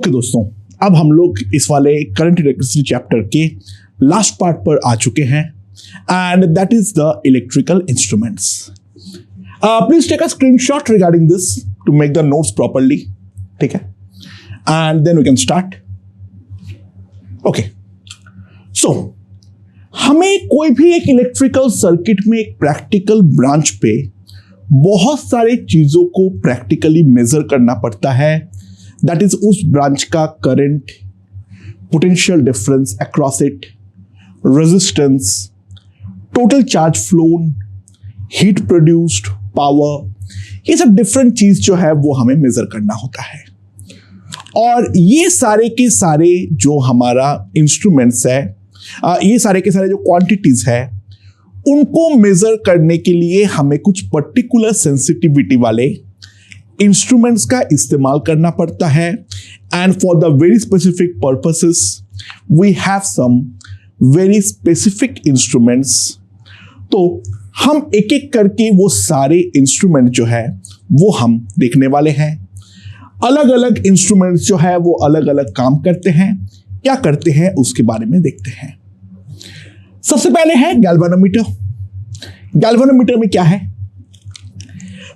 Okay दोस्तों, अब हम लोग इस वाले करंट इलेक्ट्रिसिटी चैप्टर के लास्ट पार्ट पर आ चुके हैं and that is the electrical instruments. Please take a screenshot regarding this to make the notes properly. ठीक है, and then we can start. Okay, so हमें कोई भी एक इलेक्ट्रिकल सर्किट में एक प्रैक्टिकल ब्रांच पे बहुत सारे चीजों को प्रैक्टिकली मेजर करना पड़ता है. दैट इज उस ब्रांच का current, potential difference across it, resistance, total charge phloem, heat produced, power, ये सब डिफरेंट चीज जो है वो हमें मेजर करना होता है. और ये सारे के सारे जो हमारा इंस्ट्रूमेंट्स है, ये सारे के सारे जो क्वांटिटीज है, उनको मेजर करने के लिए हमें कुछ पर्टिकुलर सेंसिटिविटी वाले इंस्ट्रूमेंट्स का इस्तेमाल करना पड़ता है. And for the very specific purposes we have some very specific instruments. तो हम एक एक करके वो सारे इंस्ट्रूमेंट जो है वो हम देखने वाले हैं. अलग अलग इंस्ट्रूमेंट्स जो है वो अलग अलग काम करते हैं. क्या करते हैं उसके बारे में देखते हैं. सबसे पहले है गैल्वेनोमीटर. गैल्वेनोमीटर में क्या है?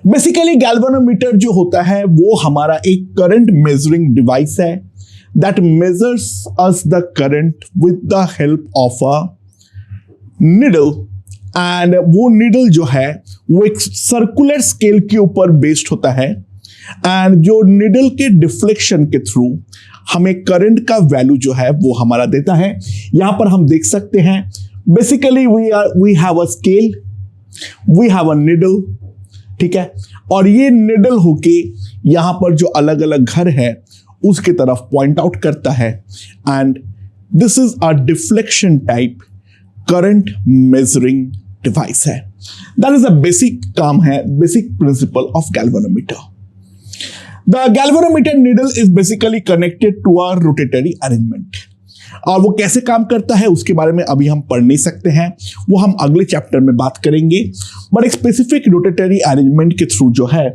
बेसिकली गैल्वेनोमीटर जो होता है वो हमारा एक करंट मेजरिंग डिवाइस है that measures us the current with the help of a needle. And वो निडल जो है वो एक सर्कुलर स्केल के ऊपर बेस्ड होता है. एंड जो निडल के डिफ्लेक्शन के थ्रू हमें करंट का वैल्यू जो है वो हमारा देता है. यहां पर हम देख सकते हैं basically we have a scale, we have a needle. ठीक है, और ये निडल होके यहां पर जो अलग अलग घर है उसके तरफ पॉइंट आउट करता है. And this is a deflection type current measuring device है. दैट इज अ बेसिक काम है, basic principle of galvanometer. The galvanometer needle is basically connected to a rotary arrangement. और वो कैसे काम करता है उसके बारे में अभी हम पढ़ नहीं सकते हैं, वो हम अगले चैप्टर में बात करेंगे. बट एक स्पेसिफिक रोटेटरी अरेंजमेंट के थ्रू जो है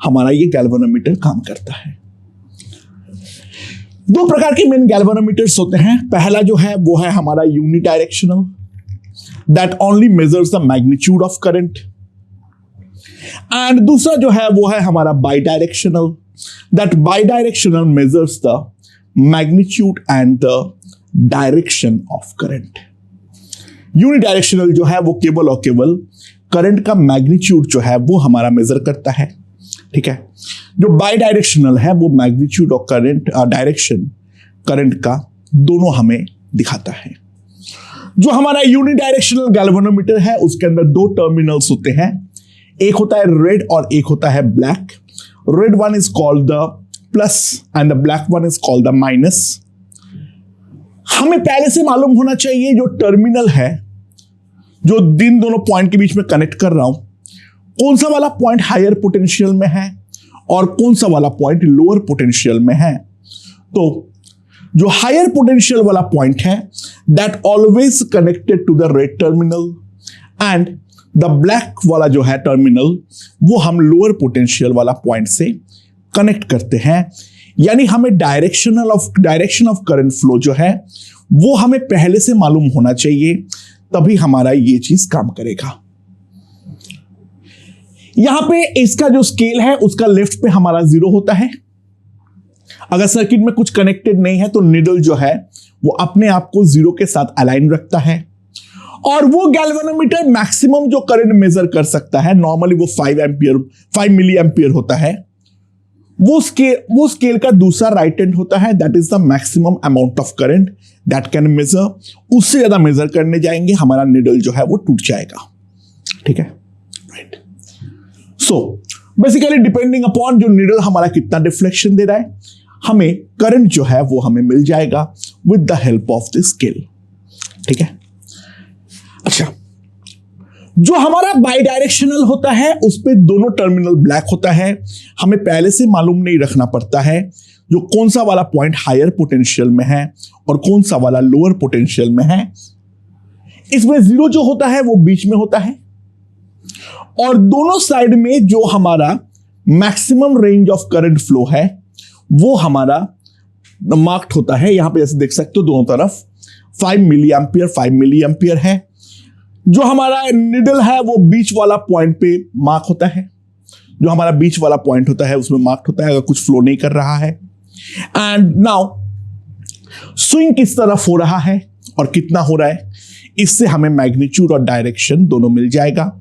हमारा ये गैल्वेनोमीटर काम करता है. दो प्रकार के मेन गैल्वेनोमीटर्स होते हैं. पहला जो है वो है हमारा unidirectional, that only measures the magnitude of current. And दूसरा जो है वो है हमारा bidirectional, that bidirectional measures the magnitude and the direction of current. Unidirectional जो है वो केवल और केवल करंट का मैग्नीट्यूड जो है वो हमारा मेजर करता है. ठीक है, जो बाई डायरेक्शनल है वो मैग्नीट्यूड और करंट डायरेक्शन करंट का दोनों हमें दिखाता है. जो हमारा यूनिडायरेक्शनल गैल्वेनोमीटर है उसके अंदर दो टर्मिनल्स होते हैं. एक होता है रेड और एक होता है black. Red one is called the plus and the black one is called the minus. हमें पहले से मालूम होना चाहिए जो टर्मिनल है जो दिन दोनों पॉइंट के बीच में कनेक्ट कर रहा हूं, कौन सा वाला पॉइंट हायर पोटेंशियल में है और कौन सा वाला पॉइंट लोअर पोटेंशियल में है. तो जो हायर पोटेंशियल वाला पॉइंट है that always connected to the red terminal and the black वाला जो है टर्मिनल वो हम लोअर पोटेंशियल वाला पॉइंट से कनेक्ट करते हैं. यानी हमें डायरेक्शन ऑफ करंट फ्लो जो है वो हमें पहले से मालूम होना चाहिए, तभी हमारा ये चीज काम करेगा. यहां पे इसका जो स्केल है उसका लेफ्ट पे हमारा 0 होता है. अगर सर्किट में कुछ कनेक्टेड नहीं है तो निडल जो है वो अपने आप को 0 के साथ अलाइन रखता है. और वो गैल्वेनोमीटर मैक्सिमम जो करंट मेजर कर सकता है, नॉर्मली वो 5 मिली एम्पियर होता है. वो स्केल का दूसरा राइट एंड होता है, that is the maximum amount of current that can measure. उससे ज्यादा मेजर करने जाएंगे हमारा निडल जो है वो टूट जाएगा. ठीक है, right. So basically depending upon जो निडल हमारा कितना डिफ्लेक्शन दे रहा है, हमें करंट जो है वो हमें मिल जाएगा with the help of the scale. ठीक है, अच्छा. जो हमारा बाई डायरेक्शनल होता है उस पे दोनों टर्मिनल ब्लैक होता है. हमें पहले से मालूम नहीं रखना पड़ता है जो कौन सा वाला पॉइंट हायर पोटेंशियल में है और कौन सा वाला लोअर पोटेंशियल में है. इसमें 0 जो होता है वो बीच में होता है और दोनों साइड में जो हमारा maximum range of current flow है वो हमारा मार्क्ड होता है। यहां पे जैसे देख सकते हो दोनों तरफ 5 मिली एम्पियर 5 मिली एम्पियर है। जो हमारा निडल है वो बीच वाला पॉइंट पे मार्क होता है, जो हमारा बीच वाला पॉइंट होता है उसमें मार्क होता है अगर कुछ फ्लो नहीं कर रहा है। एंड नाउ स्विंग किस तरफ हो रहा है और कितना हो रहा है, इससे हमें मैग्नीट्यूड और डायरेक्शन दोनों मिल जाएगा।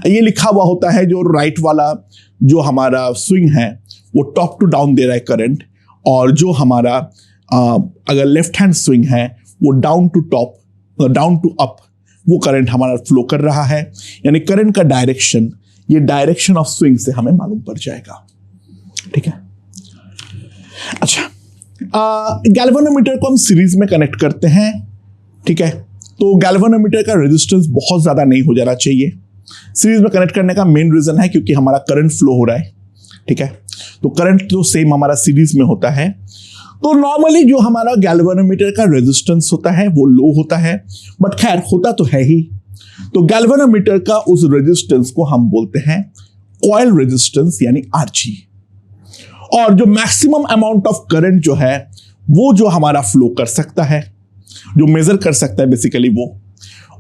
ये लिखा हुआ होता है जो राइट वाला जो हमारा स्विंग है वो टॉप टू डाउन दे रहा है करंट, और जो हमारा अगर लेफ्ट हैंड स्विंग है वो down to top down to up वो करंट हमारा फ्लो कर रहा है। यानी करंट का डायरेक्शन ये डायरेक्शन ऑफ स्विंग से हमें मालूम पड़ जाएगा। ठीक है, अच्छा गैल्वेनोमीटर को हम सीरीज में कनेक्ट करते हैं। ठीक है, तो गैल्वेनोमीटर का रेजिस्टेंस बहुत ज्यादा नहीं हो जाना चाहिए। सीरीज में कनेक्ट करने का मेन रीजन है क्योंकि हमारा करंट फ्लो हो रहा है। ठीक है, तो करंट तो सेम हमारा सीरीज में होता है। तो नॉर्मली जो हमारा गैल्वेनोमीटर का रेजिस्टेंस होता है वो लो होता है, बट खैर होता तो है ही। तो गैल्वेनोमीटर का उस रेजिस्टेंस को हम बोलते हैं कॉइल रेजिस्टेंस यानी आरजी। और जो मैक्सिमम अमाउंट ऑफ करंट जो है वो जो हमारा फ्लो कर सकता है, जो मेजर कर सकता है बेसिकली वो,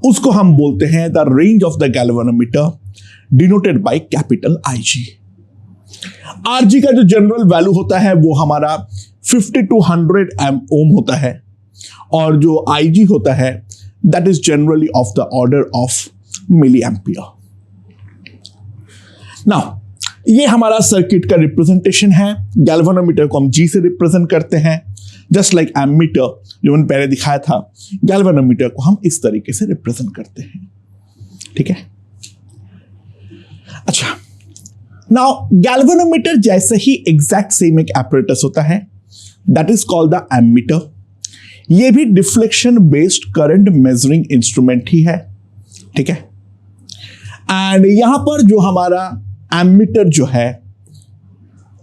उसको हम बोलते हैं the range of the galvanometer denoted by capital IG. RG का जो जनरल वैल्यू होता है वो हमारा 50 to 100 ओम होता है, और जो आईजी होता है that is generally of the order of milli ampere. Now ये हमारा सर्किट का रिप्रेजेंटेशन है। गैल्वेनोमीटर को हम जी से रिप्रेजेंट करते हैं, जस्ट लाइक एमीटर जो मैंने पहले दिखाया था। गैल्वेनोमीटर को हम इस तरीके से रिप्रेजेंट करते हैं। ठीक है, अच्छा नाउ गैल्वेनोमीटर जैसे ही एग्जैक्ट सेम एक एपरेटस होता है that is called the ammeter. ये भी deflection based current measuring instrument ही है। ठीक है, एंड यहां पर जो हमारा एमीटर जो है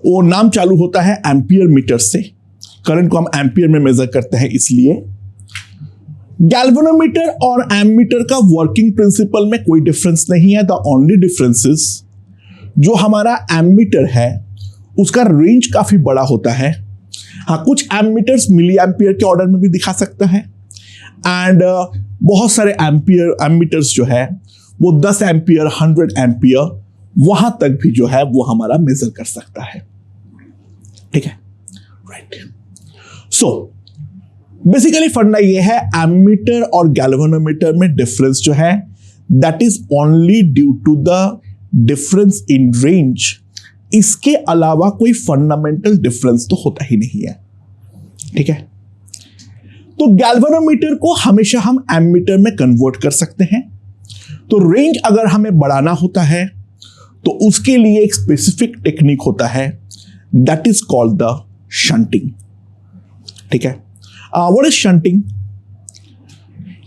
वो नाम चालू होता है एम्पियर मीटर से। करंट को हम एम्पियर में मेजर करते हैं, इसलिए गैल्वेनोमीटर और एमीटर का वर्किंग प्रिंसिपल में कोई डिफरेंस नहीं है। द ओनली डिफरेंस इज जो हमारा एमीटर है उसका रेंज काफी बड़ा होता है। हाँ, कुछ एमीटर्स मिली एम्पियर के ऑर्डर में भी दिखा सकता है, एंड बहुत सारे एमीटर्स जो है वो 10 एम्पियर 100 एम्पियर वहां तक भी जो है वो हमारा मेजर कर सकता है। ठीक है, राइट। सो बेसिकली फंडा ये है, एमीटर और गैल्वेनोमीटर में डिफरेंस जो है that is only due to the difference in range. इसके अलावा कोई फंडामेंटल डिफरेंस तो होता ही नहीं है। ठीक है, तो गैल्वेनोमीटर को हमेशा हम एमीटर में कन्वर्ट कर सकते हैं। तो रेंज अगर हमें बढ़ाना होता है तो उसके लिए एक स्पेसिफिक टेक्निक होता है that is called the shunting. ठीक है, व्हाट इज शंटिंग?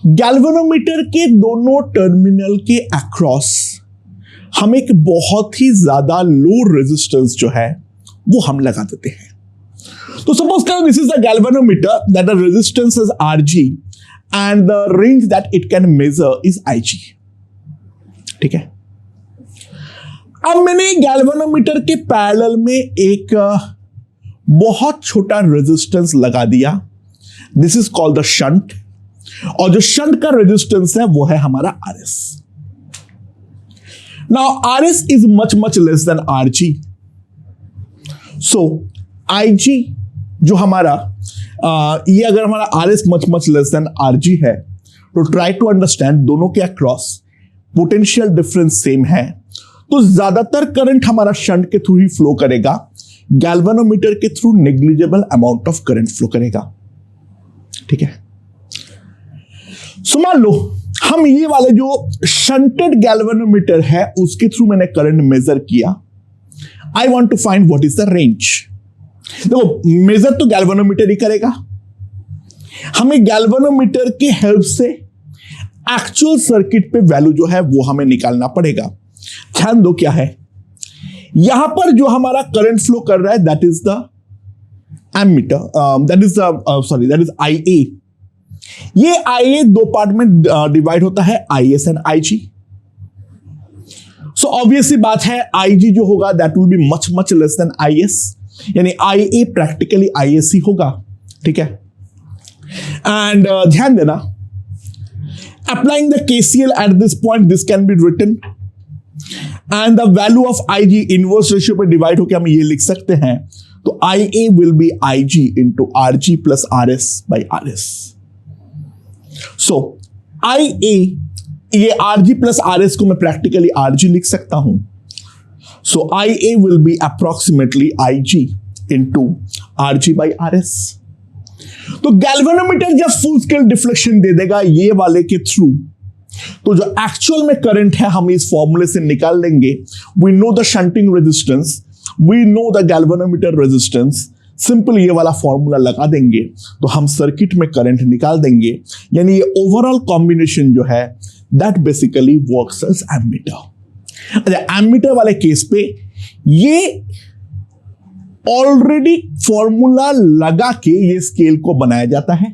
गैल्वेनोमीटर के दोनों टर्मिनल के अक्रॉस हम एक बहुत ही ज्यादा लो रेजिस्टेंस जो है वो हम लगा देते हैं। तो सपोज करो this is the galvanometer that the resistance is RG and the range that it can measure is IG. ठीक है, अब मैंने गैल्वेनोमीटर के पैरेलल में एक बहुत छोटा रेजिस्टेंस लगा दिया। This is called the shunt, और जो शंट का रेजिस्टेंस है वो है हमारा RS. Now RS is much less than RG. So IG जो हमारा ये अगर हमारा RS much less than RG है तो ट्राई टू अंडरस्टैंड दोनों के अक्रॉस पोटेंशियल डिफरेंस सेम है, तो ज्यादातर करंट हमारा शंट के थ्रू ही फ्लो करेगा, गैल्वेनोमीटर के through negligible amount of current flow करेगा। ठीक है, सो मान लो हम ये वाले जो शंटेड गैल्वेनोमीटर है उसके थ्रू मैंने करंट मेजर किया। I want to find what is the range. देखो मेजर तो गैल्वेनोमीटर ही करेगा, हमें गैल्वेनोमीटर के हेल्प से एक्चुअल सर्किट पे वैल्यू जो है वो हमें निकालना पड़ेगा। ध्यान दो क्या है, यहां पर जो हमारा करंट फ्लो कर रहा है that is the ammeter, that is IA। ये IA दो पार्ट में डिवाइड होता है, IS and IG। So obviously बात है IG जो होगा that will be much less than IS, यानी IA प्रैक्टिकली IS ही होगा, ठीक है। एंड ध्यान देना, applying the KCL at this point, this can be written and the value of IG inverse ratio पे डिवाइड होकर हम ये लिख सकते हैं, तो IA will be IG into RG plus RS by RS। So IA, ये RG प्लस RS को मैं प्रैक्टिकली RG लिख सकता हूं। सो IA will be approximately IG into RG by RS। तो गैल्वेनोमीटर जब फुल स्केल डिफ्लेक्शन दे देगा ये वाले के थ्रू, तो जो एक्चुअल में करंट है हम इस फॉर्मूले से निकाल लेंगे। We know the shunting resistance, we know the galvanometer resistance, simple ये वाला फॉर्मूला लगा देंगे तो हम सर्किट में करंट निकाल देंगे। यानी ये ओवरऑल कॉम्बिनेशन जो है that basically works as ammeter. अच्छा, एमीटर वाले केस पे ये ऑलरेडी फॉर्मूला लगा के ये स्केल को बनाया जाता है,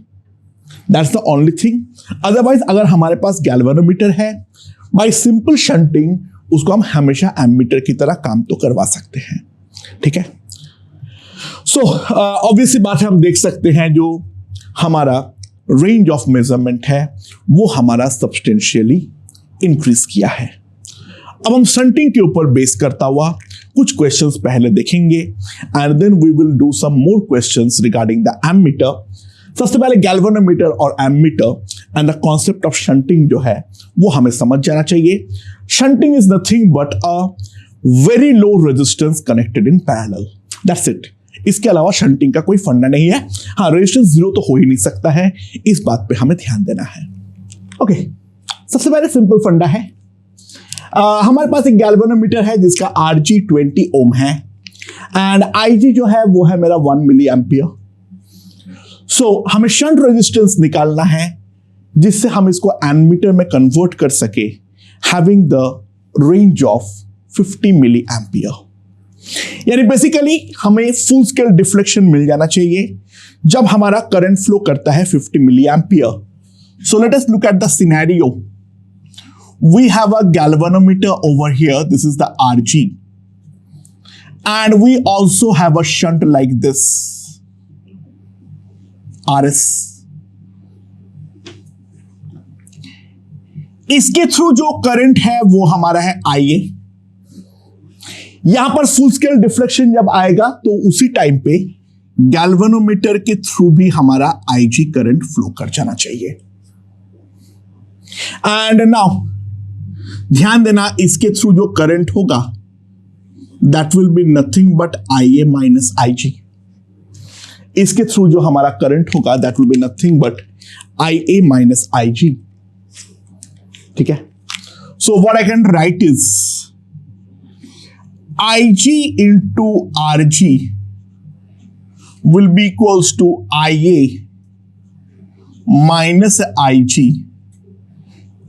that's the only thing. Otherwise अगर हमारे पास गैल्वेनोमीटर है, बाय सिंपल शंटिंग उसको हम हमेशा एमीटर की तरह काम तो करवा सकते हैं, ठीक है। सो ऑब्वियसली बात है, हम देख सकते हैं जो हमारा रेंज ऑफ मेजरमेंट है वो हमारा सब्सटेंशियली इंक्रीज किया है। अब हम शंटिंग के ऊपर बेस करता हुआ कुछ क्वेश्चंस पहले देखेंगे and then we will do some more questions regarding the ammeter. सबसे पहले गैल्वेनोमीटर और ammeter and the concept of shunting जो है वो हमें समझ जाना चाहिए। Shunting is nothing but a very low resistance connected in parallel, that's it. इसके अलावा शंटिंग का कोई फंडा नहीं है। हाँ, रेजिस्टेंस जीरो तो हो ही नहीं सकता है, इस बात पे हमें ध्यान देना है। ओके, सबसे पहले सिंपल फंडा है, हमारे पास एक गैल्वेनोमीटर है जिसका RG 20 ओम है एंड IG जो है वो है मेरा 1 मिली एम्पियर। सो हमें शंट रेजिस्टेंस निकालना है जिससे हम इसको एमीटर में कन्वर्ट कर सके, having the range of 50 milli ampere. यानी बेसिकली हमें फुल स्केल डिफ्लेक्शन मिल जाना चाहिए जब हमारा करंट फ्लो करता है 50 milli ampere. So let us look at the scenario. We have a galvanometer over here, this is the RG, and we also have a shunt like this, RS। इसके through जो current है वो हमारा है IA। यहां पर full scale deflection जब आएगा तो उसी टाइम पे गैल्वेनोमीटर के थ्रू भी हमारा IG करंट फ्लो कर जाना चाहिए। एंड नाउ ध्यान देना, इसके थ्रू जो करंट होगा that will be nothing but IA minus IG। इसके थ्रू जो हमारा करंट होगा that will be nothing but IA minus IG, ठीक है। So what I can write is IG into RG will be equals to IA minus IG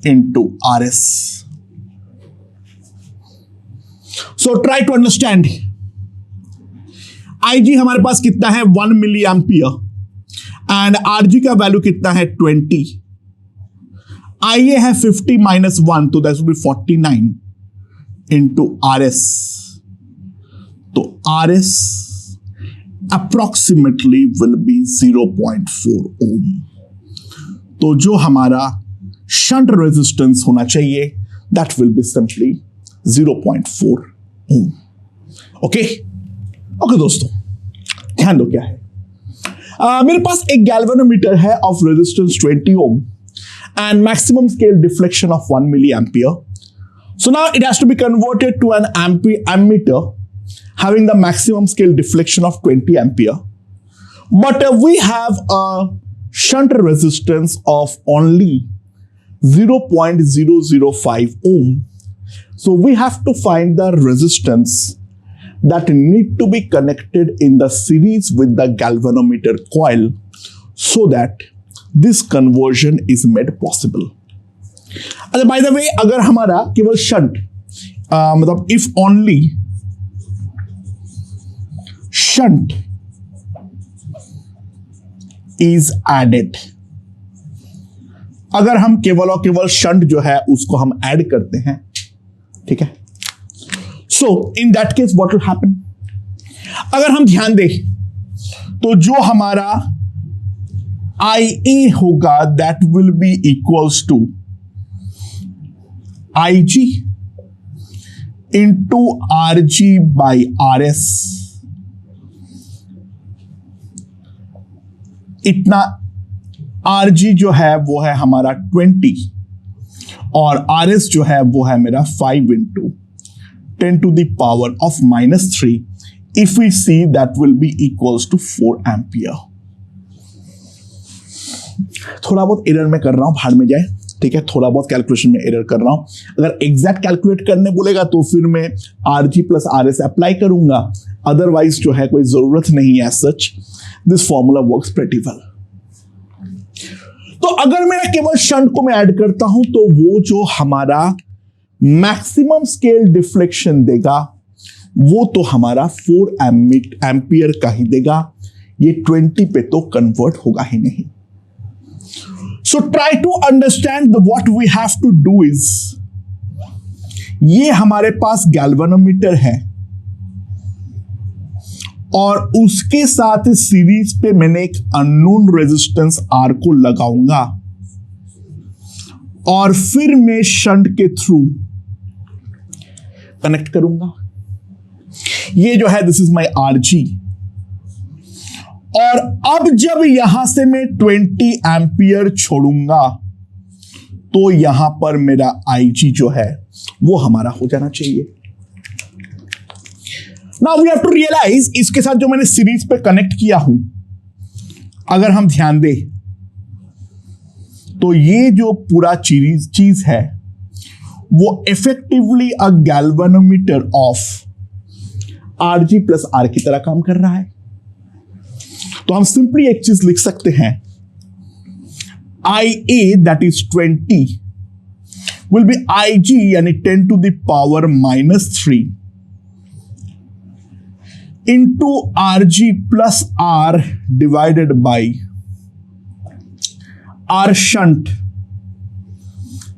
into RS। So try to understand, IG हमारे पास कितना है 1 milli ampere and RG का value कितना है 20, IA है 50 माइनस 1 तो that will be 49 into RS। तो RS approximately will be 0.4 ohm. तो जो हमारा शंट रेजिस्टेंस होना चाहिए that will be simply 0.4 ohm. Okay दोस्तों, ध्यान दो क्या है। मेरे पास एक गैल्वेनोमीटर है of resistance 20 ohm and maximum scale deflection of 1 milli ampere. So now it has to be converted to an ammeter having the maximum scale deflection of 20 ampere, but we have a shunt resistance of only 0.005 ohm. So we have to find the resistance that need to be connected in the series with the galvanometer coil so that this conversion is made possible. By the way, अगर हमारा केवल shunt मतलब if only shunt is added, अगर हम केवल और केवल shunt जो है उसको हम ऐड करते हैं, ठीक है। So in that case what will happen, अगर हम ध्यान दें तो जो हमारा IA होगा that will be equals to IG into RG by RS। इतना RG जो है वो है हमारा 20 और RS जो है वो है मेरा 5 into 10 to the power of -3 if we see that will be equals to 4 ampere। थोड़ा बहुत एरर में कर रहा हूं, भाड़ में जाए, ठीक है, थोड़ा बहुत कैलकुलेशन में एरर कर रहा हूं। अगर एग्जैक्ट कैलकुलेट करने बोलेगा तो फिर मैं RG प्लस RS अप्लाई करूंगा, अदरवाइज जो है कोई जरूरत नहीं है सच। This formula works pretty well. तो अगर मैं केवल शंट को मैं ऐड करता हूं तो वो जो हमारा मैक्सिमम स्केल डिफ्लेक्शन देगा वो तो हमारा 4 एम्पियर का ही देगा, ये 20 पे तो कन्वर्ट होगा ही नहीं। So try to understand what we have to do is, ये हमारे पास गैल्वेनोमीटर है और उसके साथ सीरीज पे मैंने एक अननोन रेजिस्टेंस R को लगाऊंगा और फिर मैं शंट के थ्रू कनेक्ट करूंगा। ये जो है दिस इज माई RG, और अब जब यहां से मैं 20 एम्पियर छोड़ूंगा तो यहां पर मेरा IG जो है वो हमारा हो जाना चाहिए। Now we have to realize, इसके साथ जो मैंने सीरीज पे कनेक्ट किया हूं, अगर हम ध्यान दें तो ये जो पूरा चीज है वो effectively a galvanometer of RG plus R की तरह काम कर रहा है। तो हम सिंपली एक चीज लिख सकते हैं, IA that is 20 will be IG यानी 10 to the power -3 into RG plus R divided by R shunt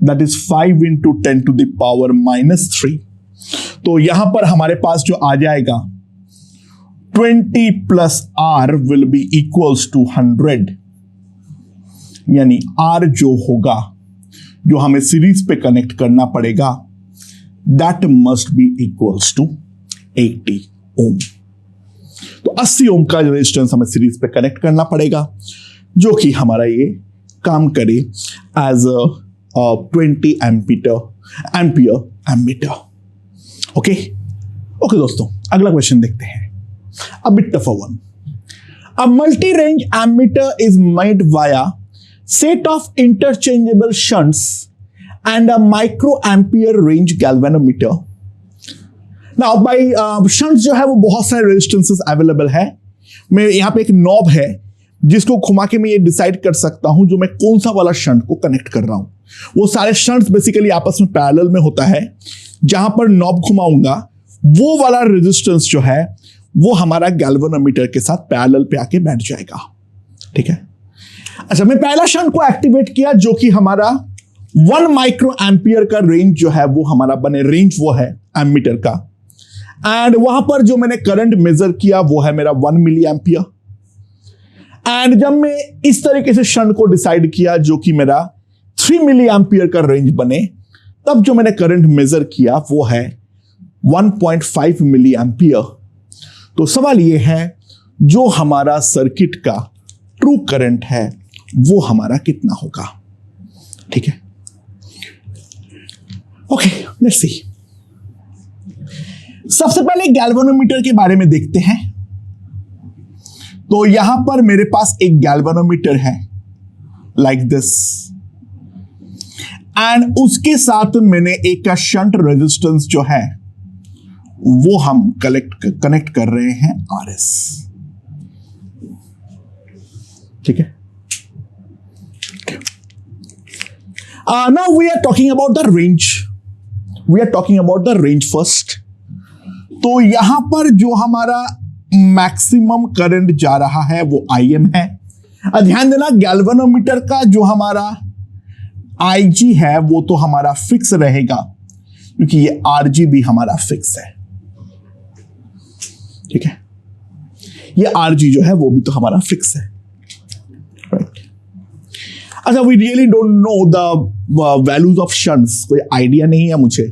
that is 5 into 10 to the power -3। तो यहां पर हमारे पास जो आ जाएगा 20 plus R will be equals to 100, यानी R जो होगा, जो हमें सीरीज पे कनेक्ट करना पड़ेगा, that must be equals to 80 ओम। तो 80 ओम का रेजिस्टेंस हमें सीरीज पे कनेक्ट करना पड़ेगा, जो कि हमारा ये काम करे as a 20 ampere ammeter. Okay दोस्तों, अगला क्वेश्चन देखते हैं, a bit tougher one। A multi-range ammeter is made via set of interchangeable shunts and a microampere range galvanometer। Now by shunts जो है वो बहुत सारे रेजिस्टेंसेस अवेलेबल है। मैं यहाँ पे एक नॉब है जिसको घुमा के मैं ये डिसाइड कर सकता हूं जो मैं कौन सा वाला शंट को कनेक्ट कर रहा हूं। वो सारे शंट्स बेसिकली आपस में पैरेलल में होता है। जहां पर नॉब घुमाऊंगा वो वाला रेजिस्टेंस जो है वो हमारा गैल्वेनोमीटर के साथ पैरेलल पे आके बैठ जाएगा, ठीक है। अच्छा, मैं पहला शंट को एक्टिवेट किया जो कि हमारा 1 माइक्रो एम्पियर का रेंज जो है वो हमारा बने, रेंज वो है एमीटर का, एंड वहां पर जो मैंने करंट मेजर किया वो है मेरा 1 मिली एम्पियर। एंड जब मैं इस तरीके से शंट को डिसाइड किया जो कि मेरा 3 मिली एम्पियर का रेंज बने, तब जो मैंने करंट मेजर किया वो है 1.5 मिली एम्पियर। तो सवाल ये है जो हमारा सर्किट का ट्रू करंट है वो हमारा कितना होगा, ठीक है। Okay, let's see. सबसे पहले गैल्वेनोमीटर के बारे में देखते हैं। तो यहां पर मेरे पास एक गैल्वेनोमीटर है लाइक दिस, एंड उसके साथ मैंने एक शंट रेजिस्टेंस जो है वो हम कनेक्ट कर रहे हैं RS, ठीक है। Now we are talking about the range, we are talking about the range first. तो यहां पर जो हमारा मैक्सिमम करंट जा रहा है वो IM है। ध्यान देना, गैल्वेनोमीटर का जो हमारा IG है वो तो हमारा फिक्स रहेगा क्योंकि ये RG भी हमारा फिक्स है, ठीक है। ये RG जो है वो भी तो हमारा फिक्स है, राइट। अच्छा, we really don't know the values of shunts, कोई आइडिया नहीं है मुझे,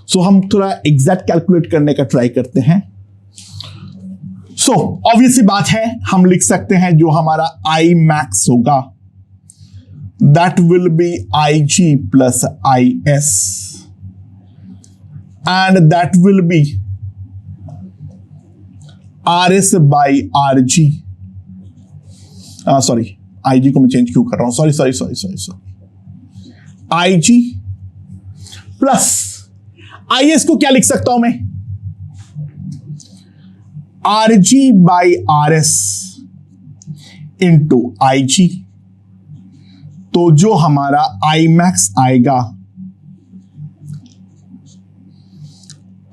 सो हम थोड़ा एग्जैक्ट कैलकुलेट करने का ट्राई करते हैं। सो ऑब्वियस सी बात है, हम लिख सकते हैं जो हमारा आई मैक्स होगा that will be I G plus I S, and that will be R S by R G, sorry I G को मैं चेंज क्यों कर रहा हूं, sorry I G plus I S को क्या लिख सकता हूं मैं, R G by R S into I G. तो जो हमारा आई मैक्स आएगा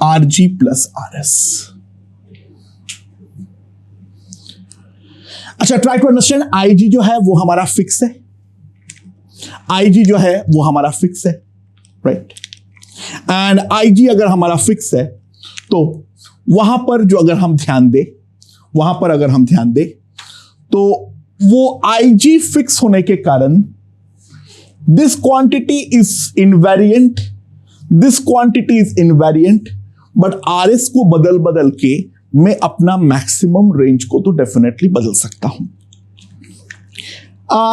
R G plus R S. अच्छा, ट्राई टू अंडरस्टैंड, आई जी जो है वो हमारा फिक्स है, आई जी जो है वो हमारा फिक्स है, राइट। एंड आई जी अगर हमारा फिक्स है तो वहां पर जो अगर हम ध्यान दें तो वो आई जी फिक्स होने के कारण this quantity is invariant, but R S को बदल के मैं अपना मैक्सिमम रेंज को तो डेफिनेटली बदल सकता हूं।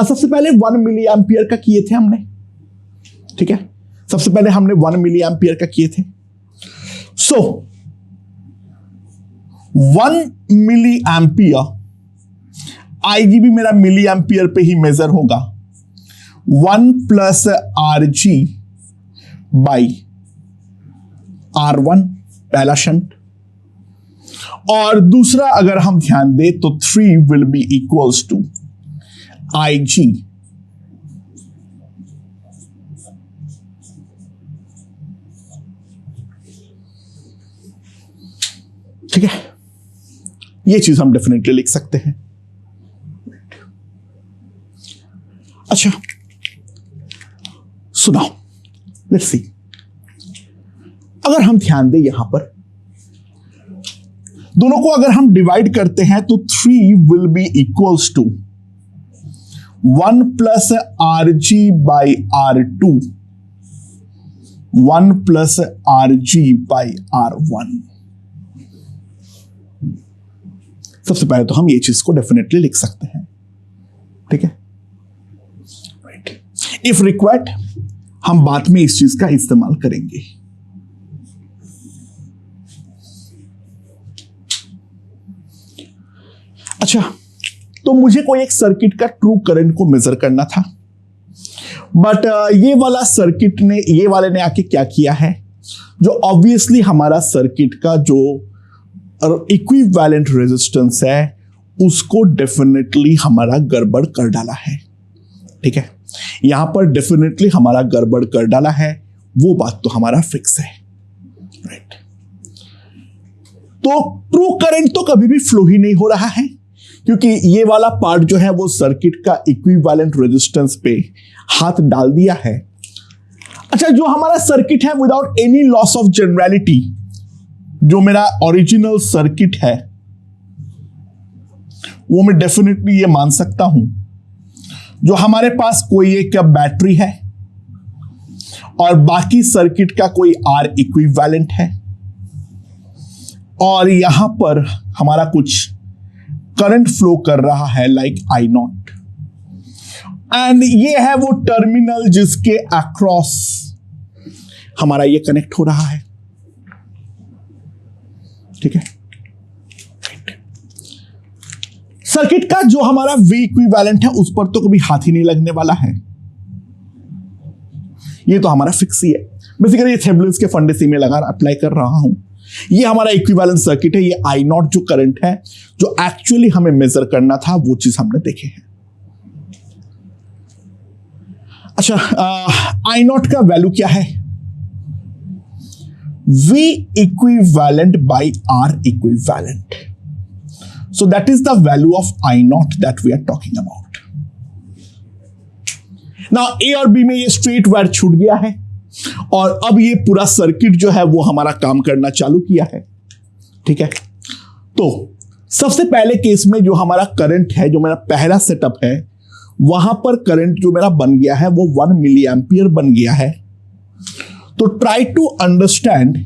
सबसे पहले 1 मिली एम्पियर का किए थे हमने, ठीक है, सबसे पहले हमने 1 मिली एम्पियर का किए थे। सो 1 मिली एम्पियर, आईजी भी मेरा मिली एम्पियर पे ही मेजर होगा, 1 plus R G by R1 पहला शंट, और दूसरा अगर हम ध्यान दें तो 3 विल बी इक्वल्स टू आई जी ठीक है, ये चीज हम डेफिनेटली लिख सकते हैं। अच्छा सुनाओ, लेट्स सी, अगर हम ध्यान दें यहां पर दोनों को अगर हम डिवाइड करते हैं तो 3 will be equals to 1 plus R G by R2, 1 plus R G by R1। सबसे पहले तो हम ये चीज को डेफिनेटली लिख सकते हैं, ठीक है, राइट। इफ रिक्वायर्ड हम बाद में इस चीज का इस्तेमाल करेंगे। अच्छा, तो मुझे कोई एक सर्किट का ट्रू करंट को मेजर करना था, बट ये वाले ने आके क्या किया है, जो ऑब्वियसली हमारा सर्किट का जो इक्विवेलेंट रेजिस्टेंस है उसको डेफिनेटली हमारा गड़बड़ कर डाला है, ठीक है, यहां पर डेफिनेटली हमारा गड़बड़ कर डाला है, वो बात तो हमारा फिक्स है, राइट। तो ट्रू करंट तो कभी भी फ्लो ही नहीं हो रहा है, क्योंकि ये वाला पार्ट जो है वो सर्किट का इक्विवेलेंट रेजिस्टेंस पे हाथ डाल दिया है। अच्छा, जो हमारा सर्किट है without any loss of generality, जो मेरा ओरिजिनल सर्किट है वो मैं डेफिनेटली ये मान सकता हूं, जो हमारे पास कोई एक बैटरी है और बाकी सर्किट का कोई आर इक्विवेलेंट है, और यहां पर हमारा कुछ करंट फ्लो कर रहा है लाइक आई नॉट, एंड ये है वो टर्मिनल जिसके अक्रॉस हमारा ये कनेक्ट हो रहा है, ठीक है। सर्किट का जो हमारा V इक्विवेलेंट है उस पर तो कभी हाथ ही नहीं लगने वाला है, ये तो हमारा फिक्स ही है। बेसिकली ये थेवेनिन्स के फंडे में लगा अप्लाई कर रहा हूं, ये हमारा इक्विवेलेंट सर्किट है, ये आई नॉट जो करंट है जो एक्चुअली हमें मेजर करना था वो चीज हमने देखे हैं। अच्छा, आई नॉट का वैल्यू क्या है, V equivalent by R equivalent. So that is the value of I naught that we are talking about. Now A और B में ये स्ट्रेट वायर छूट गया है और अब ये पूरा सर्किट जो है वो हमारा काम करना चालू किया है, ठीक है। तो सबसे पहले केस में जो हमारा करंट है, जो मेरा पहला सेटअप है, वहां पर करंट जो मेरा बन गया है वो 1 मिली एम्पियर बन गया है। तो try to understand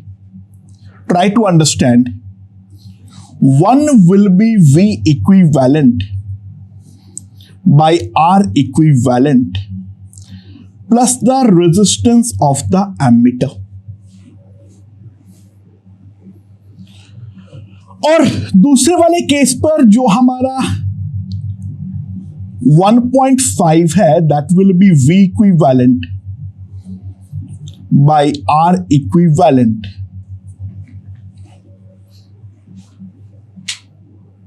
1 will be V equivalent by R equivalent plus the resistance of the ammeter. और दूसरे वाले केस पर जो हमारा 1.5 है, that will be V equivalent by R equivalent.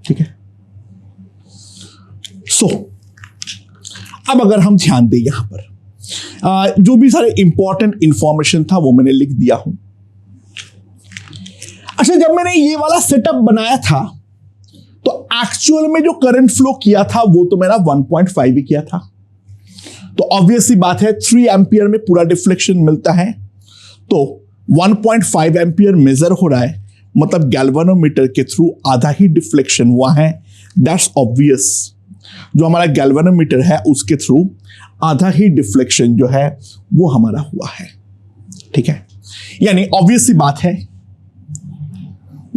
ठीक है। सो अब अगर हम ध्यान दें यहां पर जो भी सारे इंपॉर्टेंट इंफॉर्मेशन था वो मैंने लिख दिया हूं। अच्छा, जब मैंने ये वाला सेटअप बनाया था तो एक्चुअल में जो करंट फ्लो किया था वो तो मेरा 1.5 ही किया था। तो ऑब्वियस सी बात है 3 एम्पियर में पूरा डिफ्लेक्शन मिलता है, तो 1.5 एम्पियर मेजर हो रहा है, मतलब गैल्वेनोमीटर के थ्रू आधा ही डिफ्लेक्शन हुआ है। That's obvious. जो हमारा गैल्वेनोमीटर है उसके थ्रू आधा ही डिफ्लेक्शन जो है वो हमारा हुआ है। ठीक है, यानी ऑब्वियस सी बात है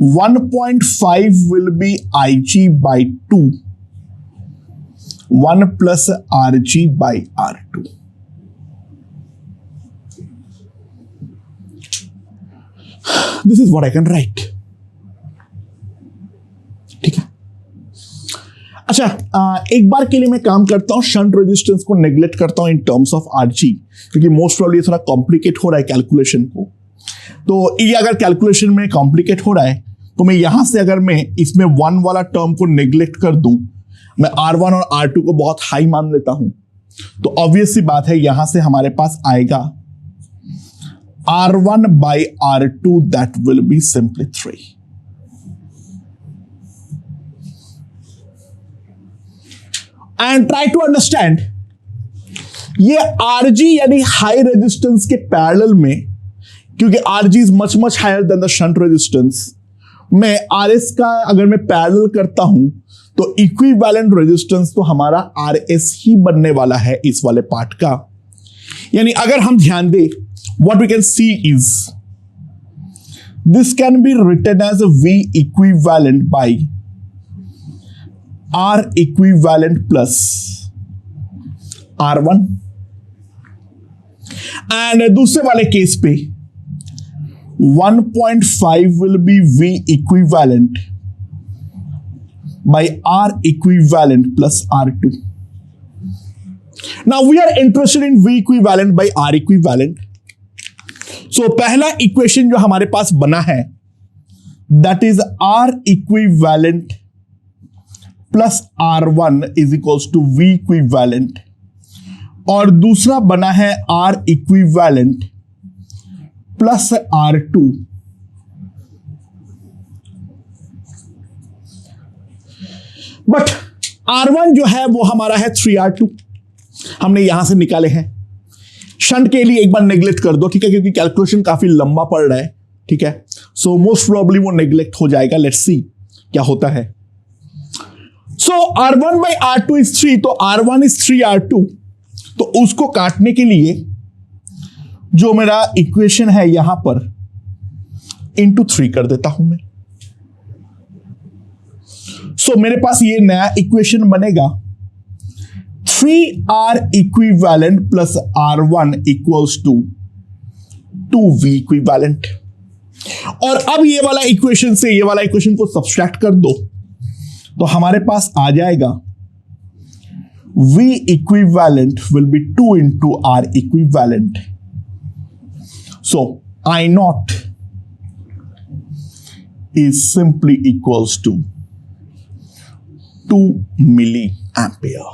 1.5 will be Ig by 2, 1 plus Rg by R2। This is what I can write। ठीक है। अच्छा, एक बार के लिए मैं काम करता हूं, शंट रेजिस्टेंस को नेग्लेक्ट करता हूं इन टर्म्स ऑफ Rg, क्योंकि मोस्ट प्रॉब्ली थोड़ा कॉम्प्लिकेट हो रहा है कैलकुलेशन को। तो ये अगर कैलकुलेशन में कॉम्प्लिकेट हो रहा है तो मैं यहां से अगर मैं इसमें 1 वाला टर्म को नेग्लेक्ट कर दूं, मैं R1 और R2 को बहुत हाई मान लेता हूं, तो ऑब्वियस सी बात है यहां से हमारे पास आएगा R1 by R2, that will be simply 3। And try to understand, ये Rg यानी हाई रेजिस्टेंस के पैरेलल में, क्योंकि Rg is much much higher than the shunt resistance, मैं Rs का अगर मैं पैरेलल करता हूं तो इक्विवेलेंट रेजिस्टेंस तो हमारा Rs ही बनने वाला है इस वाले पार्ट का। यानी अगर हम ध्यान दें, what we can see is this can be written as a V equivalent by R equivalent plus R1। And दूसरे वाले केस पे 1.5 will be V equivalent by R equivalent plus R2। Now we are interested in V equivalent by R equivalent। So पहला equation जो हमारे पास बना है that is R equivalent plus R1 is equals to V equivalent, और दूसरा बना है R equivalent plus R2। But R1 जो है वो हमारा है 3R2, हमने यहां से निकाले हैं। शंट के लिए एक बार नेग्लेक्ट कर दो, ठीक है, क्योंकि कैलकुलेशन काफी लंबा पड़ रहा है। ठीक है, सो मोस्ट प्रोबेबली वो नेग्लेक्ट हो जाएगा। लेट्स सी क्या होता है। सो R1 by R2 is 3, तो R1 is 3R2, तो उसको काटने के लिए जो मेरा इक्वेशन है यहां पर इंटू 3 कर देता हूं मैं। सो मेरे पास ये नया इक्वेशन बनेगा 3R equivalent plus R1 equals to 2V equivalent. और अब ये वाला इक्वेशन से ये वाला इक्वेशन को सब्सट्रैक्ट कर दो तो हमारे पास आ जाएगा V equivalent will be 2 into R equivalent। So I naught is simply equals to 2 milliampere।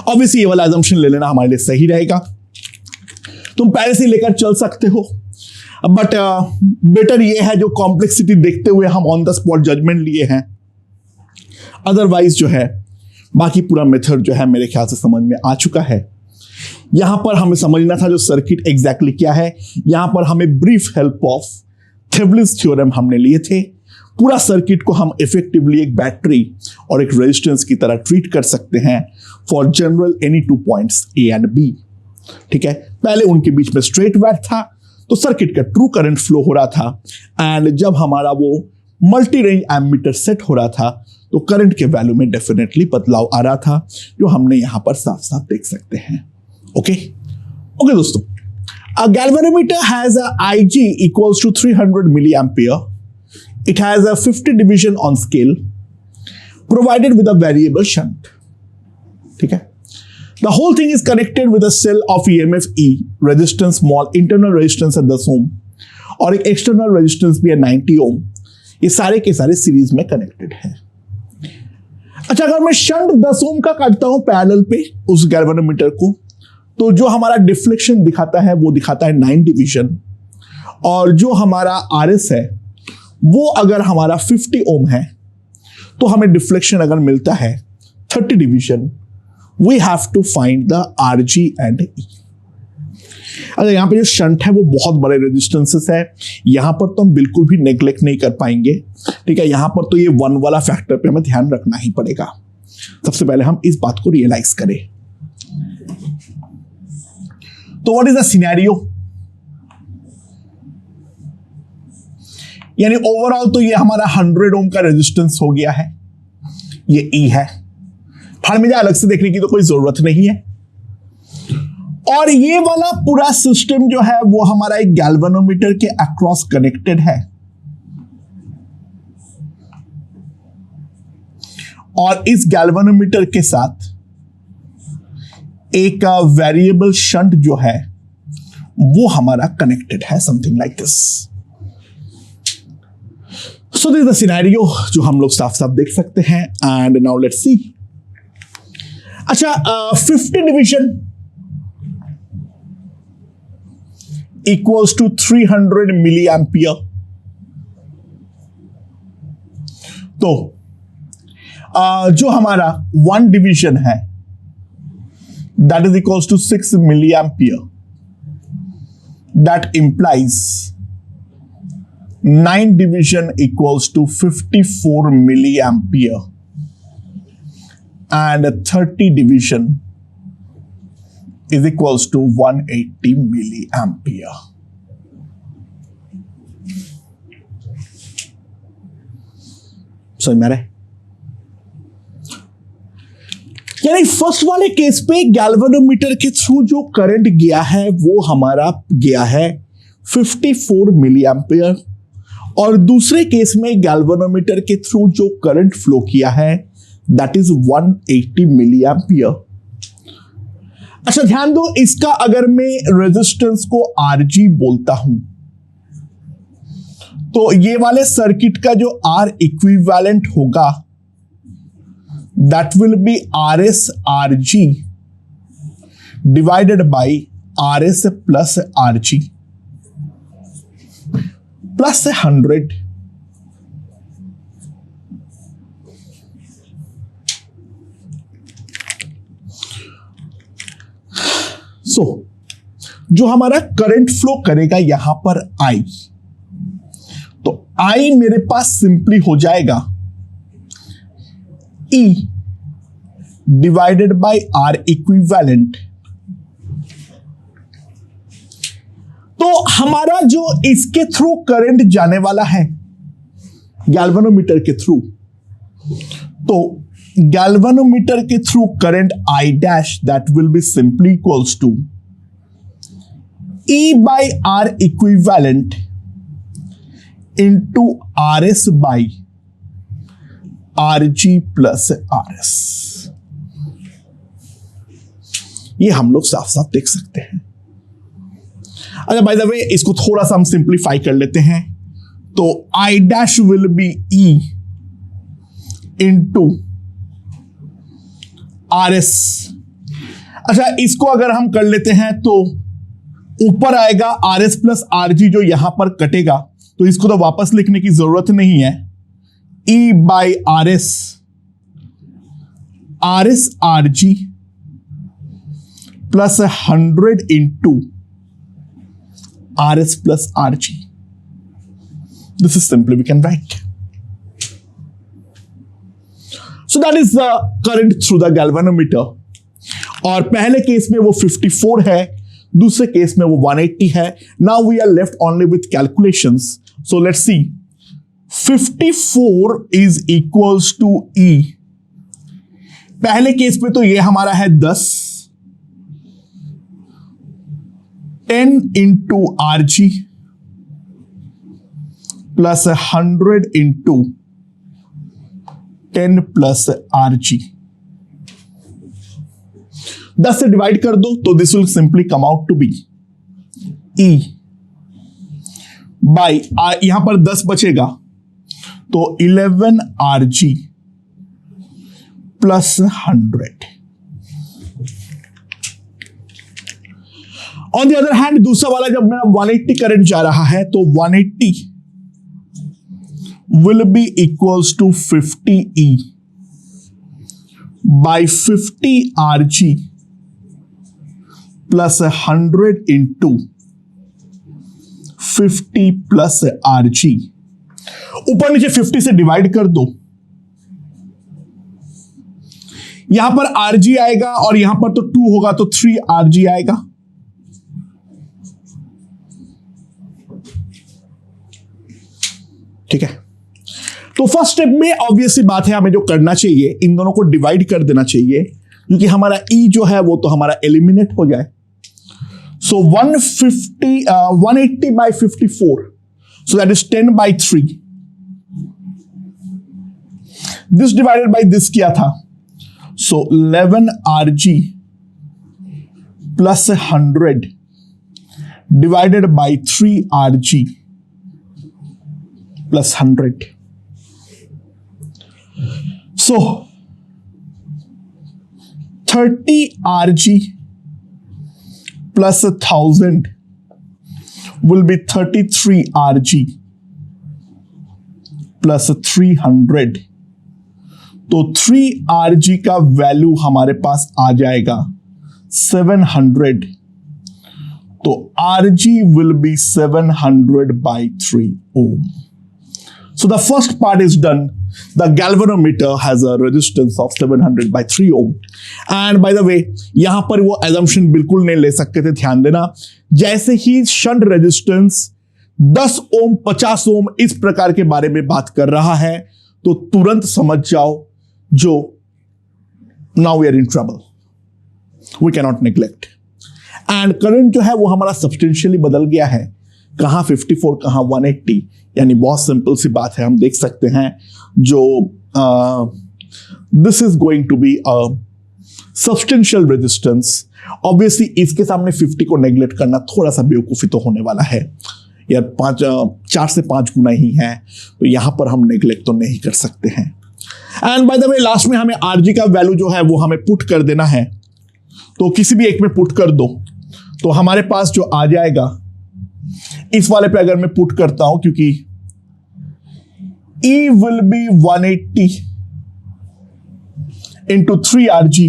Obviously ये वाला assumption ले लेना हमारे लिए सही रहेगा, तुम पहले से लेकर चल सकते हो, बट बेटर ये है जो कॉम्प्लेक्सिटी देखते हुए हम ऑन द स्पॉट जजमेंट लिए हैं। अदरवाइज जो है बाकी पूरा मेथड जो है मेरे ख्याल से समझ में आ चुका है। यहां पर हमें समझना था जो सर्किट एग्जैक्टली क्या है। यहां पर हमें brief help of Thevenin's theorem हमने लिए थे, पूरा सर्किट को हम इफेक्टिवली एक बैटरी और एक रेजिस्टेंस की तरह ट्रीट कर सकते हैं for general any 2 points A and B. ठीक है, पहले उनके बीच में स्ट्रेट वायर था तो सर्किट का ट्रू करंट फ्लो हो रहा था, एंड जब हमारा वो मल्टी रेंज एमीटर सेट हो रहा था तो करंट के वैल्यू में डेफिनेटली बदलाव आ रहा था, जो हमने यहां पर साफ साफ देख सकते हैं। ओके दोस्तों, a galvanometer has a Ig equals to 300 milliampere. It has a 50 division on scale provided with a variable shunt. ठीक है, the whole thing is connected with a cell of EMF E, resistance small, internal resistance है 10 ohm और एक external resistance भी है 90 ohm। ये सारे के सारे सीरीज में कनेक्टेड है। अच्छा, अगर मैं शंट 10 ओम का काटता हूं पैरेलल पे उस गैल्वेनोमीटर को, तो जो हमारा डिफ्लेक्शन दिखाता है वो दिखाता है 9 डिवीजन, और जो हमारा आरएस है वो अगर हमारा 50 ओम है तो हमें डिफ्लेक्शन अगर मिलता है 30 division. We have to find the R G and E. अच्छा, यहाँ पे जो शंट है वो बहुत बड़े रेजिस्टेंसेस है, यहाँ पर तो हम बिल्कुल भी नेग्लेक्ट नहीं कर पाएंगे। ठीक है, यहाँ पर तो ये 1 वाला फैक्टर पे हमें ध्यान रखना ही पड़ेगा। सबसे पहले हम इस बात को रियलाइज करें। तो व्हाट इज द सिनेरियो, यानी ओवरऑल तो ये हमारा 100 ओम का रेजिस्टेंस हो गया है, ये ई है, फाड़ में अलग से देखने की तो कोई जरूरत नहीं है। और ये वाला पूरा सिस्टम जो है वो हमारा एक गैल्वेनोमीटर के अक्रॉस कनेक्टेड है, और इस गैल्वेनोमीटर के साथ एक वेरिएबल शंट जो है वो हमारा कनेक्टेड है, something like this. So this is the scenario जो हम लोग साफ साफ देख सकते हैं। And now let's see. अच्छा, 50 डिवीजन equals to 300 milliampere। तो जो हमारा 1 डिवीजन है that is equals to 6 milliampere, that implies 9 division equals to 54 milliampere and 30 division is equals to 180 milliampere। समझ में आ रहा है? यानी फर्स्ट वाले केस पे गैल्वेनोमीटर के थ्रू जो करंट गया है वो हमारा गया है 54 मिलीएम्पियर, और दूसरे केस में गैल्वेनोमीटर के थ्रू जो करंट फ्लो किया है दैट इज 180 मिलीएम्पियर। अच्छा, ध्यान दो, इसका अगर मैं रेजिस्टेंस को आरजी बोलता हूं तो ये वाले सर्किट का जो आर इक्विवेलेंट होगा that will be R S R ji divided by R S plus R G plus 100। सो जो हमारा करंट फ्लो करेगा यहां पर आई, तो आई मेरे पास सिंपली हो जाएगा E divided by R equivalent. तो हमारा जो इसके थ्रू करंट जाने वाला है गैल्वेनोमीटर के थ्रू, तो गैल्वेनोमीटर के through current I dash that will be simply equals to E by R equivalent into R S by R G plus R S. ये हम लोग साफ साफ देख सकते हैं। अच्छा, बाय द वे इसको थोड़ा सा हम सिंप्लीफाई कर लेते हैं, तो I dash will be E into R S. अच्छा, इसको अगर हम कर लेते हैं तो ऊपर आएगा आर एस प्लस आर जी, जो यहां पर कटेगा तो इसको तो वापस लिखने की जरूरत नहीं है। E by R S R G plus 100 into R S plus R G. This is simply we can write. So that is the current through the galvanometer. और पहले केस में वो 54 है, दूसरे केस में वो 180 है। Now we are left only with calculations, so let's see. 54 is equals to E। पहले केस में तो ये हमारा है 10, 10 इंटू RG plus 100 into 10 plus RG। 10 से डिवाइड कर दो तो this will simply come out to be E by, यहां पर 10 बचेगा तो 11 RG plus 100। On the other hand दूसरा वाला जब मेरा 180 करंट जा रहा है तो 180 will be equals to 50E by 50 RG plus 100 into 50 plus RG। ऊपर नीचे 50 से डिवाइड कर दो, यहां पर RG आएगा और यहां पर तो 2 होगा तो 3 RG आएगा। ठीक है, तो फर्स्ट स्टेप में ऑब्वियसली बात है हमें जो करना चाहिए इन दोनों को डिवाइड कर देना चाहिए, क्योंकि हमारा E जो है वो तो हमारा एलिमिनेट हो जाए। सो 180 by 54, so that is 10 by 3। This divided by this किया था, सो 11 RG plus 100 divided by 3 RG plus 100। So 30 RG plus 1000 will be 33 RG plus 300। तो 3 RG का वैल्यू हमारे पास आ जाएगा 700। तो RG will be 700 by 3 ohm। So the first part is done. The galvanometer has a resistance of 700 by 3 ohm। And by the way, यहां पर वो assumption बिल्कुल नहीं ले सकते थे, ध्यान देना। जैसे ही शंट रेजिस्टेंस 10 ओम 50 ओम इस प्रकार के बारे में बात कर रहा है तो तुरंत समझ जाओ जो now we are in trouble, we cannot neglect। And current जो है वो हमारा सब्सटेंशियली बदल गया है, कहां 54 कहां 180। यानी बहुत सिंपल सी बात है, हम देख सकते हैं जो this is going to be a substantial resistance. Obviously इसके सामने 50 को नेग्लेक्ट करना थोड़ा सा बेवकूफी तो होने वाला है यार, 4 से 5 गुना ही है, तो यहां पर हम नेग्लेक्ट तो नहीं कर सकते हैं। And by the way last में हमें RG का वैल्यू जो है वो हमें पुट कर देना है, तो किसी भी एक में पुट कर दो तो हमारे पास जो आ जाएगा, इस वाले पे अगर मैं पुट करता हूं, क्योंकि E will be 180 into 3 RG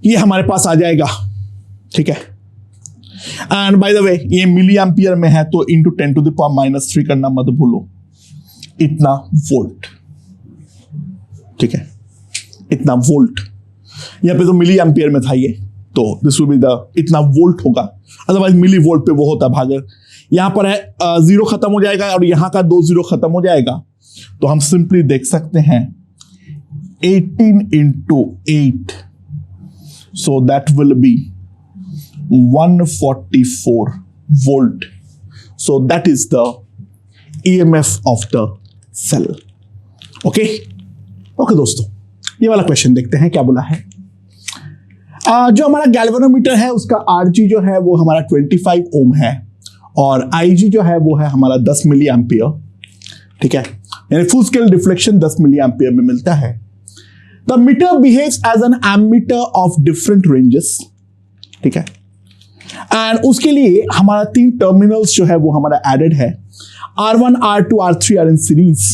ये हमारे पास आ जाएगा। ठीक है, एंड बाय द वे ये मिली एम्पियर में है तो इंटू 10 to the power -3 करना मत भूलो, इतना वोल्ट। ठीक है, इतना वोल्ट, यहां पे तो मिली एम्पियर में था ये, तो दिस विल बी द इतना वोल्ट होगा, अदरवाइज मिली वोल्ट पे वो होता भागर। यहां पर है 0 खत्म हो जाएगा और यहां का 2 0 खत्म हो जाएगा, तो हम सिंपली देख सकते हैं 18 into 8, so that will be 144 volt। so that is the EMF of the cell। Okay दोस्तों, ये वाला क्वेश्चन देखते हैं क्या बोला है। जो हमारा गैल्वेनोमीटर है उसका RG जो है वो हमारा 25 ओम है और IG जो है वो है हमारा 10 मिली एम्पियर। ठीक है, यानी full scale deflection 10 milli ampere में मिलता है। The meter behaves as an ammeter of different ranges. ठीक है, एंड उसके लिए हमारा 3 टर्मिनल्स जो है वो हमारा एडेड है, R1 R2 R3 are in series.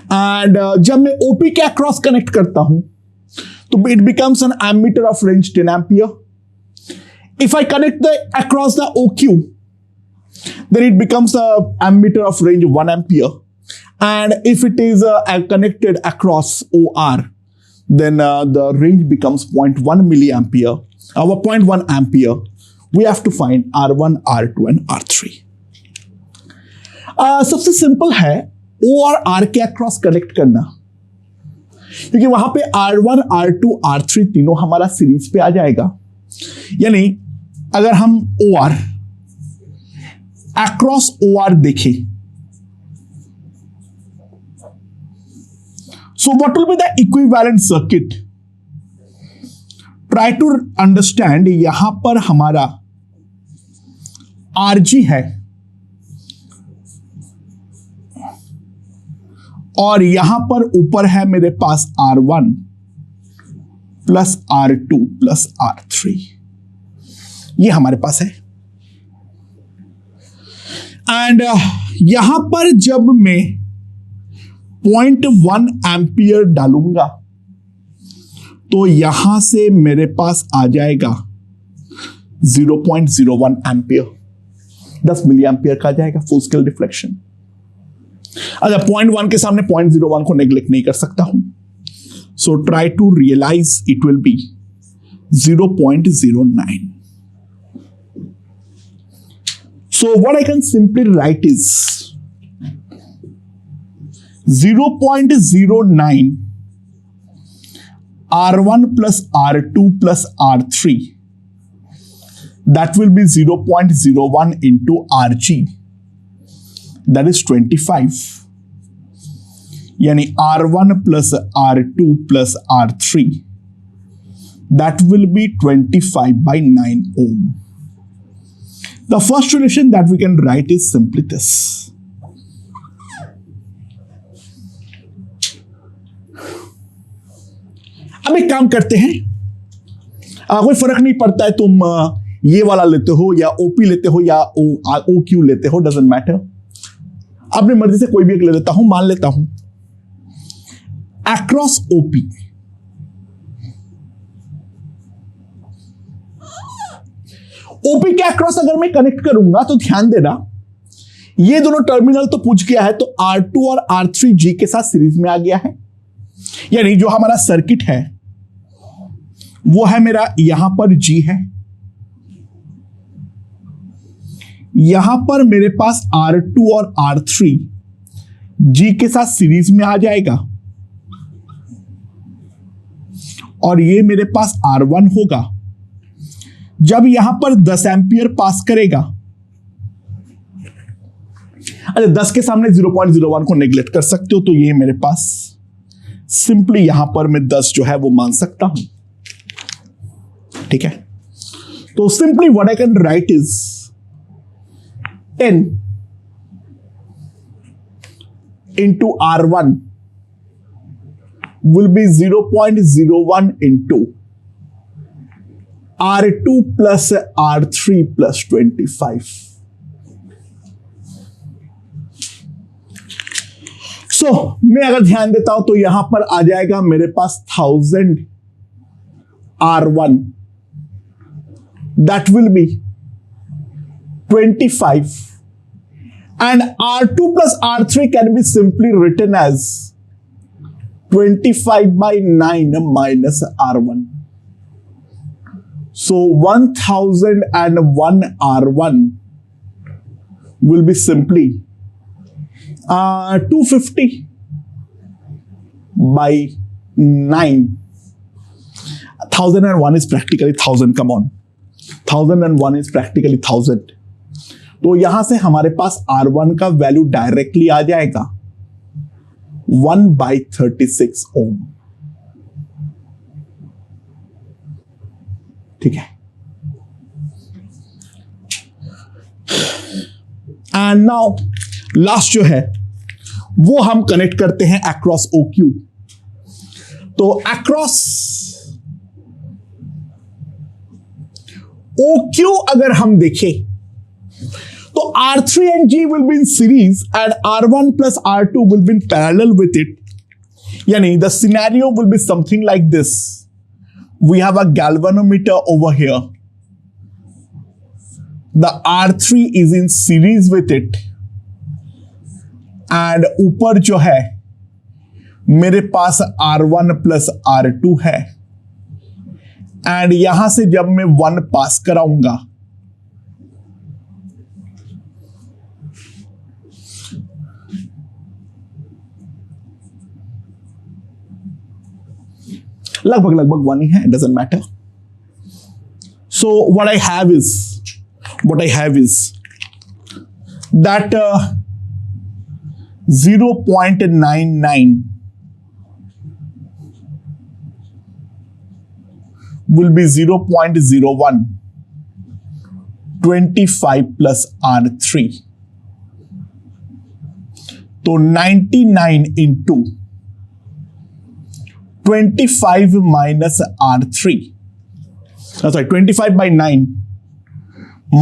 And जब मैं OP के अक्रॉस कनेक्ट करता हूं तो it becomes an ammeter of range 10 ampere। If I connect the across the OQ, then it becomes a ammeter of range 1 ampere. And if it is connected across OR, then the range becomes 0.1 milliampere, 0.1 ampere. We have to find R1, R2 and R3. सबसे simple है O और R के across connect करना, क्योंकि वहां पे R1, R2, R3 तीनों हमारा सीरीज पे आ जाएगा। यानी अगर हम OR अक्रॉस OR देखें, so what will be the equivalent circuit? Try to understand, यहां पर हमारा RG है और यहां पर ऊपर है मेरे पास R1 plus R2 plus R3, ये हमारे पास है। एंड यहां पर जब मैं 0.1 एम्पियर डालूंगा तो यहां से मेरे पास आ जाएगा 0.01 एम्पियर, 10 मिली एम्पियर का आ जाएगा फुल स्केल डिफ्लेक्शन। अच्छा, 0.1 के सामने 0.01 को नेग्लेक्ट नहीं कर सकता हूं, so try to realize it will be 0.09. So what I can simply write is 0.09 R1 plus R2 plus R3, that will be 0.01 into RG, that is 25. यानी R1 plus R2 plus R3, that will be 25 by 9 ohm. The first relation that we can write is simply this. अब एक काम करते हैं, कोई फर्क नहीं पड़ता है तुम ये वाला लेते हो या OP लेते हो या OQ लेते हो, डजंट मैटर। अपनी मर्जी से कोई भी एक ले लेता हूं, मान लेता हूं अक्रॉस OP OP के अक्रॉस अगर मैं कनेक्ट करूंगा तो ध्यान देना, ये दोनों टर्मिनल तो पूछ गया है, तो R2 और R3 G के साथ सीरीज में आ गया है। यानी जो हमारा सर्किट है वो है मेरा, यहां पर G है, यहां पर मेरे पास R2 और R3 G के साथ सीरीज में आ जाएगा, और ये मेरे पास R1 होगा। जब यहां पर 10 एम्पियर पास करेगा, अरे 10 के सामने 0.01 को नेग्लेक्ट कर सकते हो, तो ये मेरे पास सिंपली यहां पर मैं 10 जो है वो मान सकता हूं। ठीक है, तो simply what I can write is 10 into R1 will be 0.01 into R2 plus R3 plus 25. So, मैं अगर ध्यान देता हूं तो यहां पर आ जाएगा मेरे पास 1000 R1, that will be 25, and R2 plus R3 can be simply written as 25 by 9 minus R1. So 1001 R1 will be simply 250 by 9. 1001 is practically 1000. Come on, 1001 is practically 1000. तो यहां से हमारे पास R1 का वैल्यू डायरेक्टली आ जाएगा 1/36 ओम। ठीक है, and now last जो है वो हम कनेक्ट करते हैं अक्रॉस OQ। तो अक्रॉस OQ अगर हम देखें तो R3 and G will be in series and R1 plus R2 will be in parallel with it. Yani the scenario will be something like this. We have a galvanometer over here the R3 is in series with it, and ऊपर जो है मेरे पास R1 plus R2 है, and यहां से जब मैं 1 पास कराऊंगा लगभग 1 ही है, doesn't matter. So what I have is that 0.99 will be 0.01 25 plus R3. तो 99 into 25 minus R3. Sorry, 25 by 9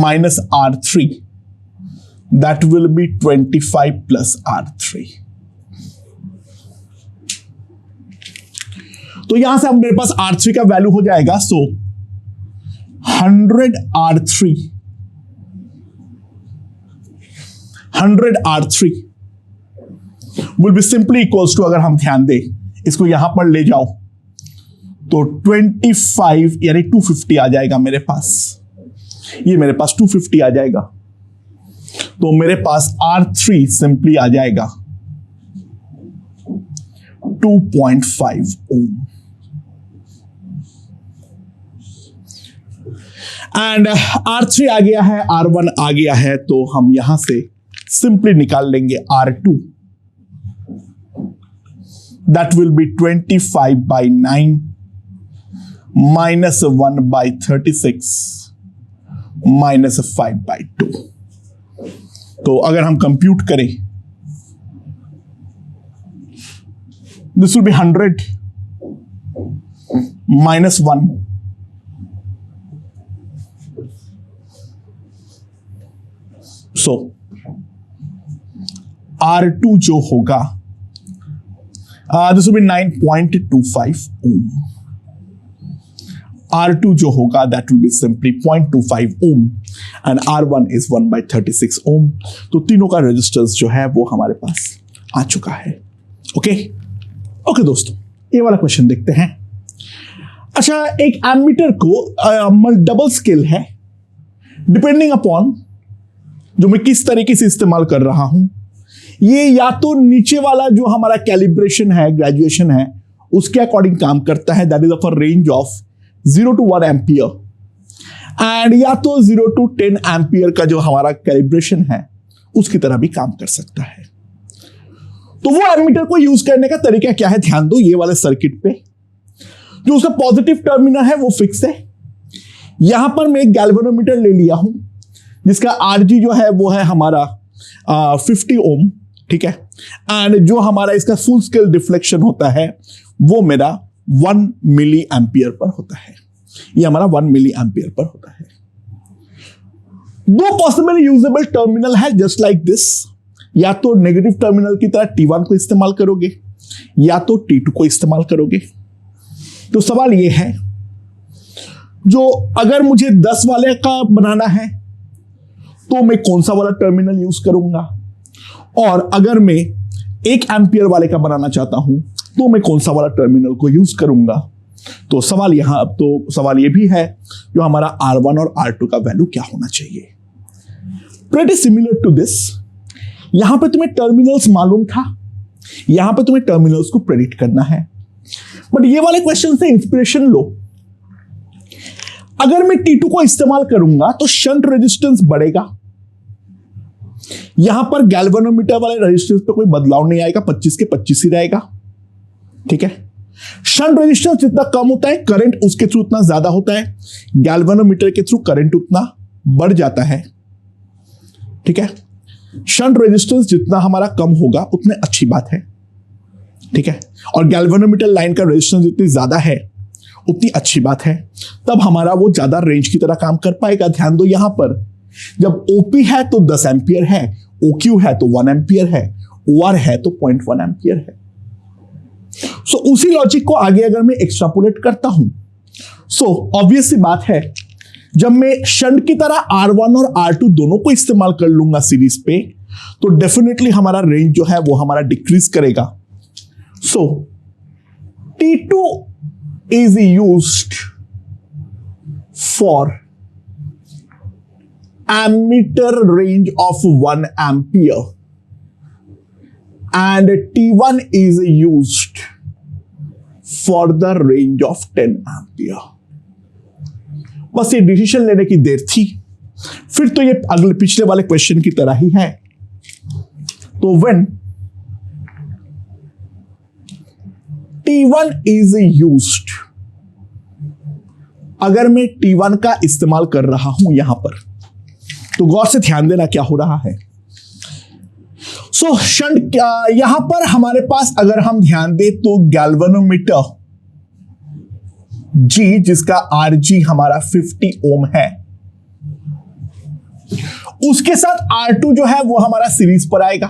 minus R3. That will be 25 plus R3. तो यहां से अब मेरे पास R3 का वैल्यू हो जाएगा, सो 100 R3 will be simply equals to, अगर हम ध्यान दें इसको यहां पर ले जाओ तो 25 यानी 250 आ जाएगा मेरे पास, ये मेरे पास 250 आ जाएगा. तो मेरे पास R3 सिंपली आ जाएगा 2.5 ओम. एंड R3 आ गया है, R1 आ गया है, तो हम यहां से सिंपली निकाल लेंगे R2. That will be 25 by 9 minus 1 by 36 minus 5 by 2. तो अगर हम कंप्यूट करें, this will be 100 minus 1 so R2 जो होगा this will be 9.25 ohm. R2 जो होगा that will be simply 0.25 ohm and R1 is 1 by 36 ohm. तो तीनों का रेजिस्टेंस जो है वो हमारे पास आ चुका है. ओके दोस्तों, ये वाला क्वेश्चन देखते हैं. अच्छा, एक एमीटर को डबल स्केल है, डिपेंडिंग अपॉन जो मैं किस तरीके से इस्तेमाल कर रहा हूं. ये या तो नीचे वाला जो हमारा कैलिब्रेशन है, ग्रेजुएशन है, उसके अकॉर्डिंग काम करता है, that is of a range of 0 to 1 ampere, and या तो 0 to 10 एम्पियर का जो हमारा कैलिब्रेशन है उसकी तरह भी काम कर सकता है. तो वो एमीटर को यूज करने का तरीका क्या है, ध्यान दो. ये वाले सर्किट पे जो उसका पॉजिटिव टर्मिनल है वो फिक्स है. यहां पर मैं एक गैल्वेनोमीटर ले लिया हूं जिसका आरजी जो है वो है हमारा 50 ओम, ठीक है, एंड जो हमारा इसका फुल स्केल डिफ्लेक्शन होता है वो मेरा 1 मिली एम्पियर पर होता है. ये हमारा 1 मिली एम्पियर पर होता है. दो पॉसिबल यूजेबल टर्मिनल है जस्ट लाइक दिस. या तो नेगेटिव टर्मिनल की तरह T1 को इस्तेमाल करोगे या तो T2 को इस्तेमाल करोगे. तो सवाल ये है, जो अगर मुझे 10 वाले का बनाना है तो मैं कौन सा वाला टर्मिनल यूज करूंगा, और अगर मैं 1 एम्पियर वाले का बनाना चाहता हूं तो मैं कौन सा वाला टर्मिनल को यूज करूंगा. तो सवाल यहां अब तो सवाल यह भी है जो हमारा R1 और R2 का वैल्यू क्या होना चाहिए. Pretty similar to this. यहां पे तुम्हें टर्मिनल्स मालूम था, यहां पे तुम्हें टर्मिनल्स को प्रेडिक्ट करना है. बट ये वाले क्वेश्चन से इंस्पिरेशन लो. अगर मैं T2 को इस्तेमाल करूंगा तो शंट रेजिस्टेंस बढ़ेगा. यहां पर गैल्वेनोमीटर वाले रेजिस्टेंस पे कोई बदलाव नहीं आएगा, 25 के 25 ही रहेगा, ठीक है. शंट रेजिस्टेंस जितना कम होता है करंट उसके थ्रू उतना ज्यादा होता है, गैल्वेनोमीटर के थ्रू करंट उतना बढ़ जाता है, ठीक है. शंट रेजिस्टेंस जितना हमारा कम होगा उतने अच्छी बात है, ठीक है, और गैल्वेनोमीटर लाइन का रेजिस्टेंस जितनी ज्यादा है उतनी अच्छी बात है. तब हमारा वो ज्यादा रेंज की तरह काम कर पाएगा. ध्यान दो, यहां पर जब OP है तो 10 एम्पियर है, OQ है तो 1 एम्पियर है, OR है तो 0.1 एम्पियर है. सो उसी लॉजिक को आगे अगर मैं एक्सट्रापोलेट करता हूं, सो ऑब्वियस सी बात है जब मैं शंट की तरह R1 और R2 दोनों को इस्तेमाल कर लूंगा सीरीज पे, तो डेफिनेटली हमारा रेंज जो है वो हमारा डिक्रीज करेगा। So T2 is used for ammeter range of 1 ampere and T1 is used for the range of 10 ampere। बस ये डिसीजन लेने की देर थी। फिर तो ये अगले पिछले वाले क्वेश्चन की तरह ही है। तो when T1 is used, अगर मैं T1 का इस्तेमाल कर रहा हूं यहां पर, तो गौर से ध्यान देना क्या हो रहा है। सो शंट यहां पर हमारे पास अगर हम ध्यान दें तो गैल्वेनोमीटर G, जिसका RG हमारा 50 ओम है, उसके साथ R2 जो है वो हमारा सीरीज पर आएगा,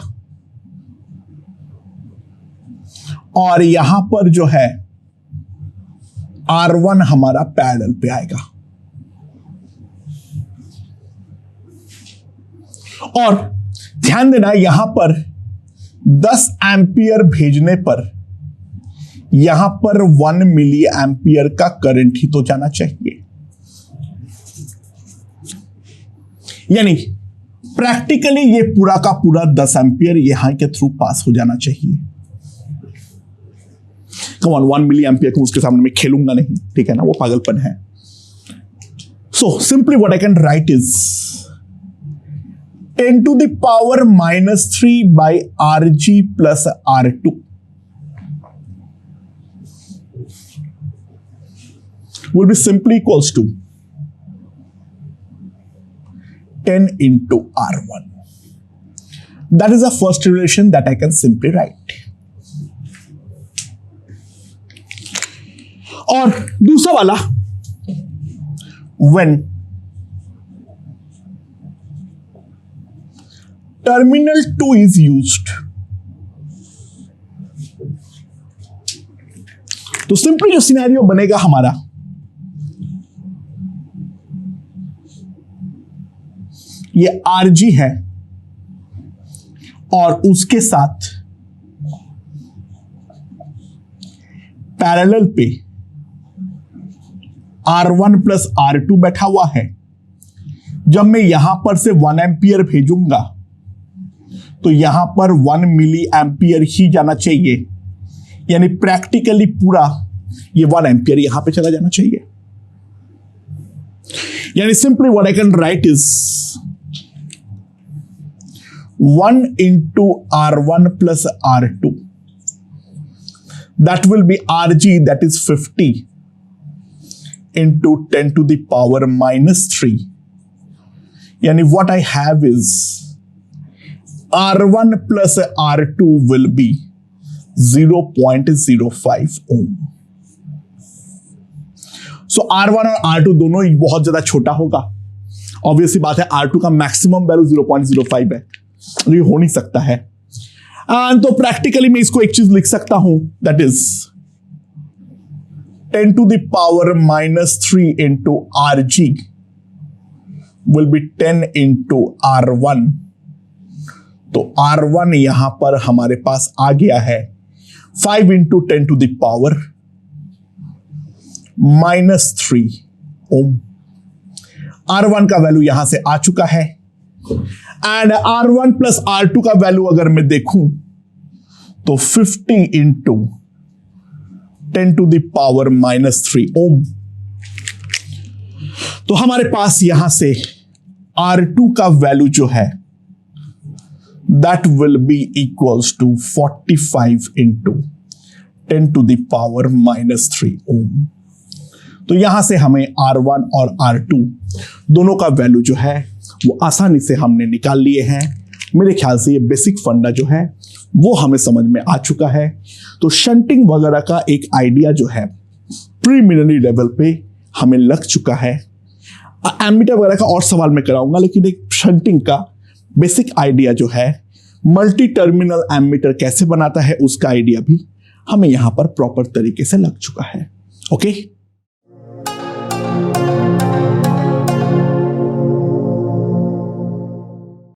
और यहां पर जो है R1 हमारा पैरेलल पे आएगा। और ध्यान देना यहां पर 10 एम्पियर भेजने पर यहां पर 1 मिली एम्पियर का करंट ही तो जाना चाहिए। यानी प्रैक्टिकली ये पूरा का पूरा 10 एम्पियर यहां के थ्रू पास हो जाना चाहिए। कम ऑन, 1 मिली एम्पियर को उसके सामने मैं खेलूंगा नहीं, ठीक है ना, वो पागलपन है। So simply what I can write is 10 to the power -3 by Rg plus R2 will be simply equals to 10 into R1. That is the first relation that I can simply write. और दूसरा वाला, when terminal 2 is used, तो simply जो scenario बनेगा हमारा, ये Rg है और उसके साथ पैरेलल पे R1 प्लस R2 बैठा हुआ है। जब मैं यहां पर से 1 एम्पियर भेजूंगा तो यहां पर 1 मिली एम्पियर ही जाना चाहिए, यानी प्रैक्टिकली पूरा ये 1 एम्पियर यहां पे चला जाना चाहिए। यानी simply what I can write is 1 into R1 plus R2, that will be Rg, that is 50 into 10 to the power -3, यानी what I have is R1 plus R2 will be 0.05 ohm। So R1 और R2 दोनों ही बहुत ज्यादा छोटा होगा। Obviously बात है, R2 का मैक्सिमम वैल्यू 0.05 है, ये हो नहीं सकता है। तो प्रैक्टिकली मैं इसको एक चीज लिख सकता हूं, that is 10 to the power -3 into Rg will be 10 into R1। तो R1 यहां पर हमारे पास आ गया है 5 into 10 to the power -3 Om. R1 का वैल्यू यहां से आ चुका है, एंड R1 प्लस R2 का वैल्यू अगर मैं देखूं तो 50 into 10 to the power -3 ओम। तो हमारे पास यहां से R2 का वैल्यू जो है that will be equals to 45 into 10 to the power -3 ohm। तो यहां से हमें R1 और R2 दोनों का वैल्यू जो है वो आसानी से हमने निकाल लिए हैं। मेरे ख्याल से ये बेसिक फंडा जो है वो हमें समझ में आ चुका है। तो शंटिंग वगैरह का एक आइडिया जो है प्रीलिमिनरी लेवल पे हमें लग चुका है। एमीटर वगैरह का और सवाल मैं कराऊंगा, लेकिन एक शंटिंग का बेसिक आइडिया जो है, मल्टी टर्मिनल एमीटर कैसे बनाता है उसका आइडिया भी हमें यहां पर प्रॉपर तरीके से लग चुका है। ओके।